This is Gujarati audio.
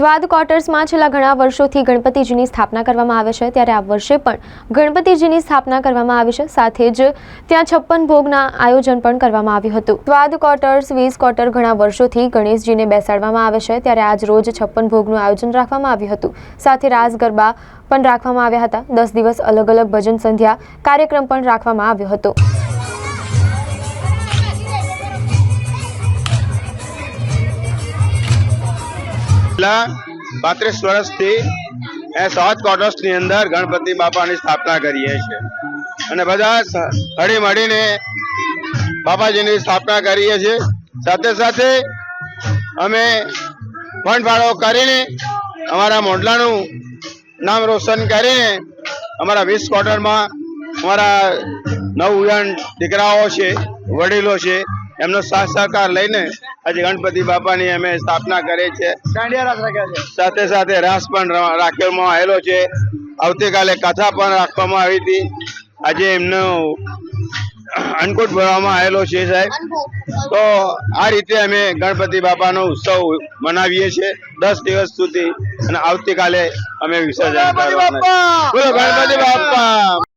સ્વાદ ક્વાર્ટર્સમાં છેલ્લા ઘણા વર્ષોથી ગણપતિજીની સ્થાપના કરવામાં આવે છે, ત્યારે આ વર્ષે પણ ગણપતિજીની સ્થાપના કરવામાં આવી છે. સાથે જ ત્યાં 56 ભોગના આયોજન પણ કરવામાં આવ્યું હતું. સ્વાદ ક્વાર્ટર્સ 20 ક્વાર્ટર ઘણા વર્ષોથી ગણેશજીને બેસાડવામાં આવે છે, ત્યારે આજ રોજ 56 ભોગનું આયોજન રાખવામાં આવ્યું હતું. સાથે રાસ ગરબા પણ રાખવામાં આવ્યા હતા. 10 દિવસ અલગ અલગ ભજન સંધ્યા કાર્યક્રમ પણ રાખવામાં આવ્યો હતો. છેલ્લા 35 વર્ષથી સ્વાદ ક્વાર્ટર્સની અંદર ગણપતિ બાપાની સ્થાપના કરીએ છીએ અને બધા હળી મળીને બાપાજીની સ્થાપના કરીએ છીએ. સાથે સાથે અમે ફંડ ફાળો કરીને અમારા મોડલાનું નામ રોશન કરીને અમારા 20 ક્વાર્ટરમાં અમારા નવયુવાન દીકરાઓ છે, વડીલો છે, એમનો સાથ સહકાર લઈને આજે ગણપતિ બાપાની અમે સ્થાપના કરીએ છીએ. સાથે સાથે રાસ પણ રાખવામાં આવેલો છે. આવતીકાલે કથા પણ રાખવામાં આવી હતી. આજે એમનો અન્નકૂટ ભરવામાં આવેલો છે સાહેબ. તો આ રીતે અમે ગણપતિ બાપાનો ઉત્સવ મનાવીએ છીએ 10 દિવસ સુધી અને આવતીકાલે અમે વિસર્જન કરવાના. બોલો ગણપતિ બાપા.